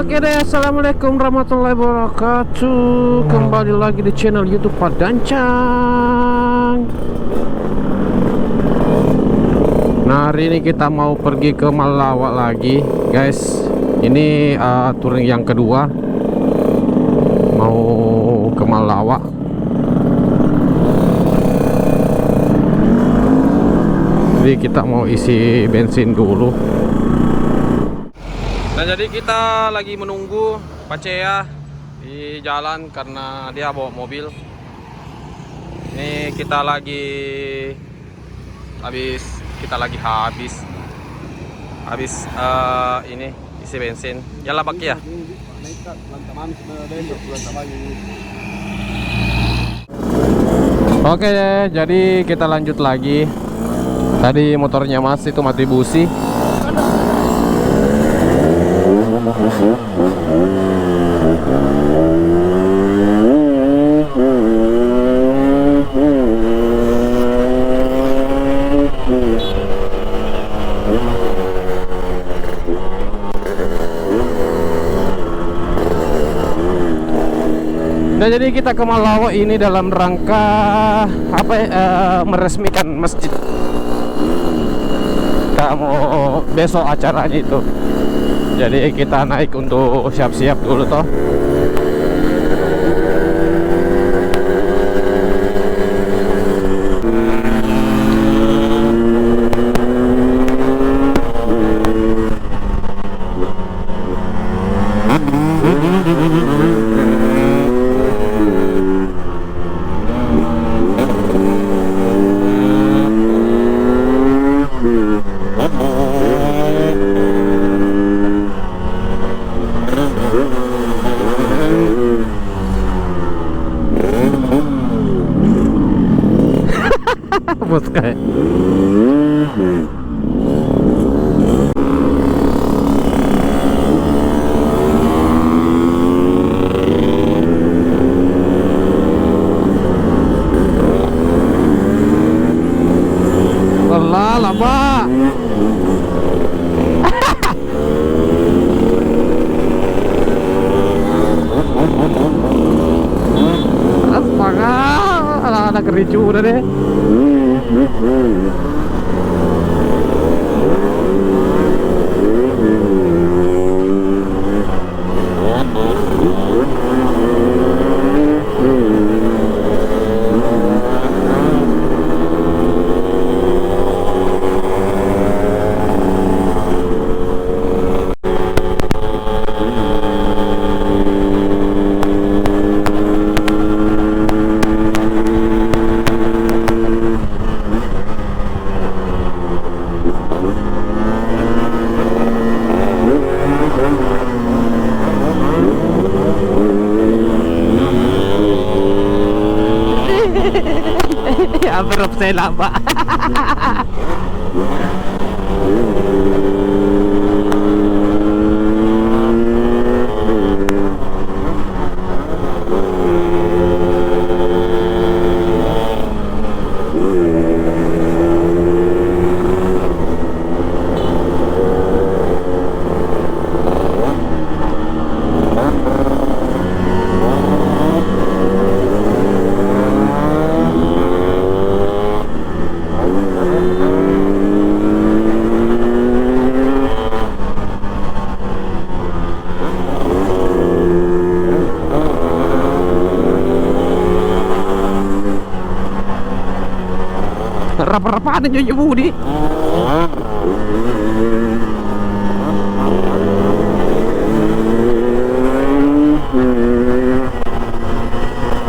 Oke deh, assalamualaikum warahmatullahi wabarakatuh. Kembali lagi di channel YouTube Pak Dancang. Nah, hari ini kita mau pergi ke Malawa lagi, guys. Ini touring yang kedua, mau ke Malawa. Jadi kita mau isi bensin dulu. Nah, jadi kita lagi menunggu Pacea di jalan karena dia bawa mobil. Ini kita lagi habis ini isi bensin. Yalah Pak ya. Oke, jadi kita lanjut lagi. Tadi motornya Mas itu mati busi. Nah, jadi kita ke Malawa ini dalam rangka apa meresmikan masjid. Kita mau besok acaranya itu. Jadi kita naik untuk siap-siap dulu toh. Bos kayak lelah lama. Astaga, anak kericu udah deh. Ya berapa saya lama. Rapa-rapaan aja Nyonya Budi.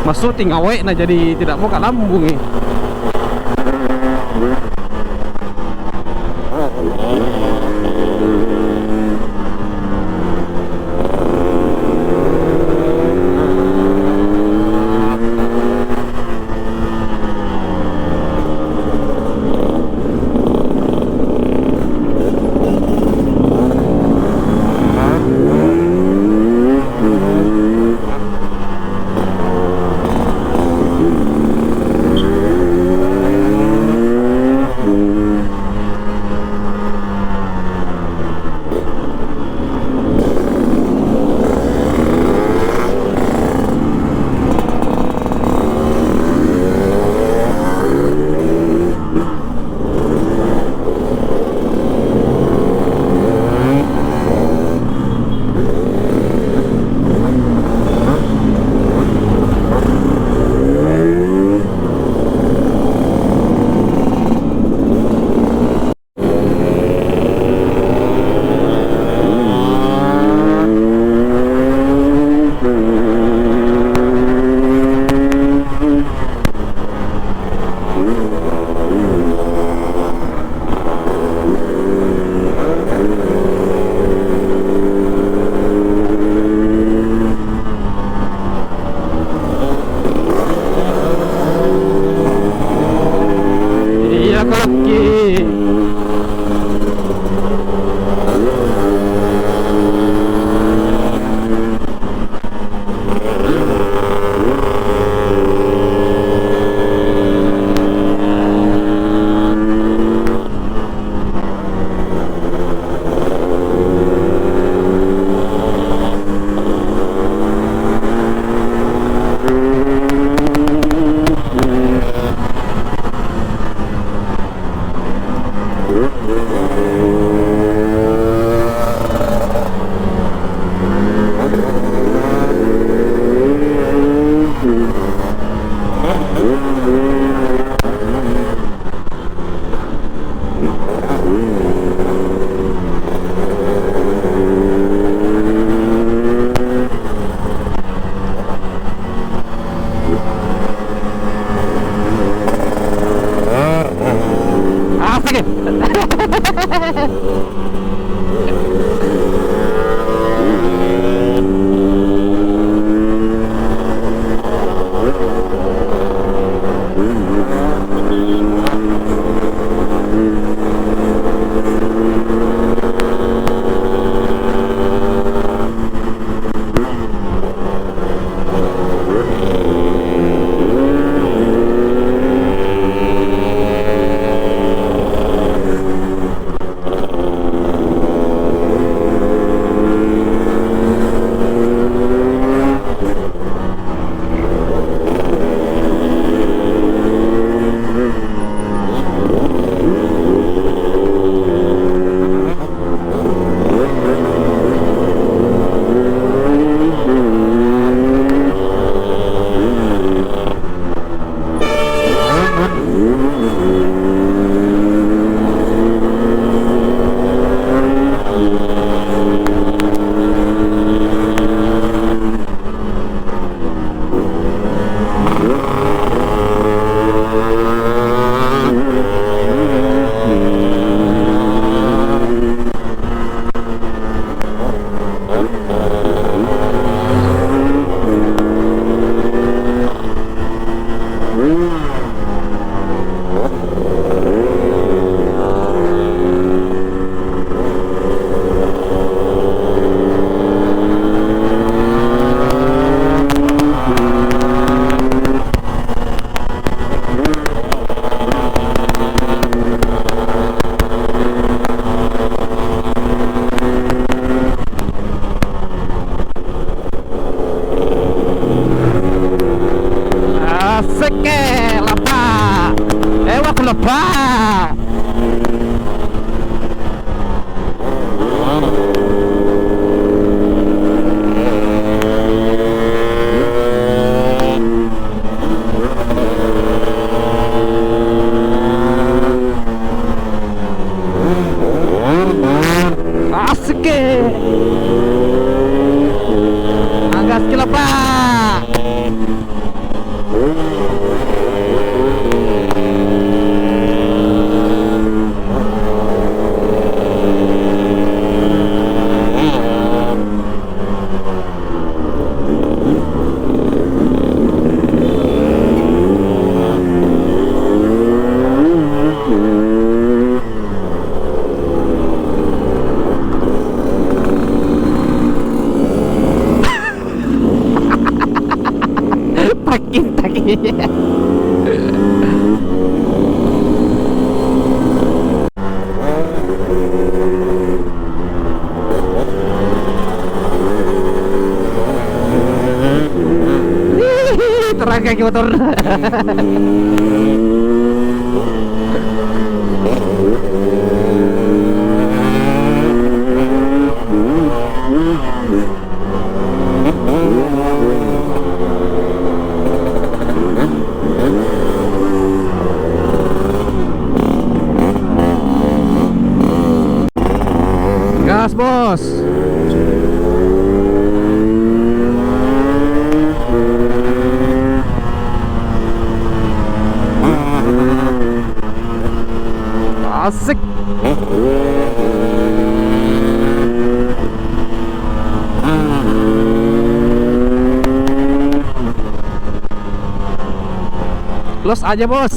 Masuk tinggal awek nah jadi tidak mau kalambung nih. Terang kaki motor. Gas, bos. Asik. Los aja, bos.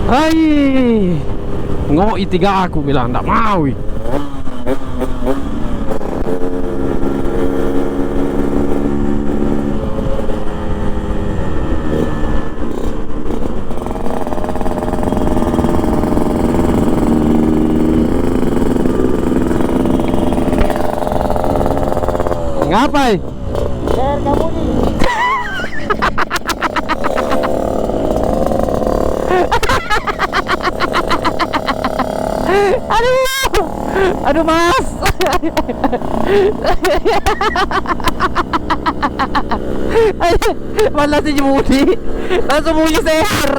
Hai, ngoi tiga aku bilang tak mau. Ngapai? Share kamu nih. Aduh mas. Malah si Budi langsung bunyi seher.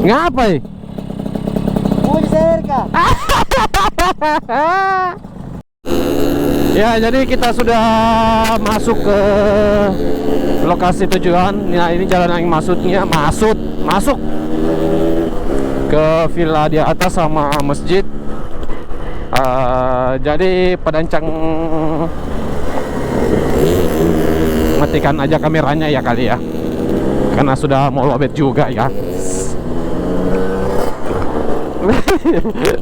Ngapai? Mau di-share kah? Ya, jadi kita sudah masuk ke lokasi tujuan. Nah, ini jalan yang masuk ke villa di atas sama masjid. Jadi pedancang matikan aja kameranya ya kali ya, karena sudah mau lobet juga ya.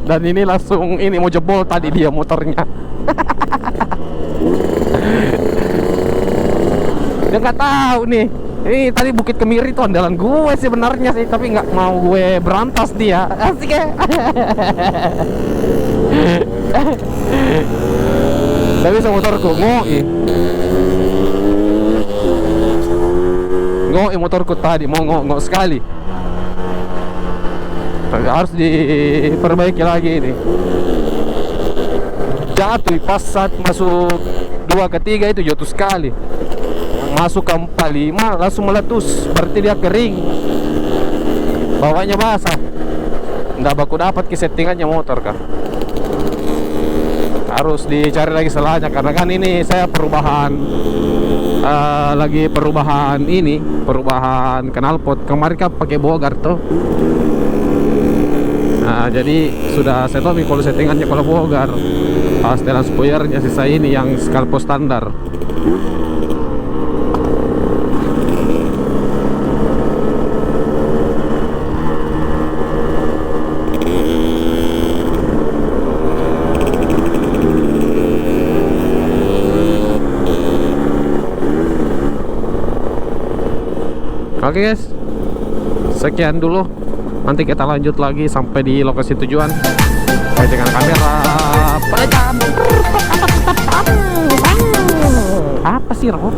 Dan ini langsung ini mau jebol tadi dia motornya. Dia nggak tahu nih. Ini tadi Bukit Kemiri itu andalan gue sebenarnya sih, tapi nggak mau gue berantas dia. Asik ya. Tapi sama motorku ngoi motorku tadi mau ngok sekali. Harus diperbaiki lagi ini. Jatuh pas saat masuk 2 ke 3 itu jatuh sekali. Masuk ke 4-5 langsung meletus, berarti dia kering, bawahnya basah. Nggak baku dapat ke settingannya motor kah. harus dicari lagi salahnya, karena kan ini saya lagi perubahan knalpot. Kemarin kan pakai bogar tuh. Nah, jadi sudah saya tahu kalau settingannya kalau bogar. Setelan spoilernya sisa ini yang skalpo standar. Oke guys, sekian dulu. Nanti kita lanjut lagi sampai di lokasi tujuan. Saya dengan kamera perekam. Apa sih, Rob?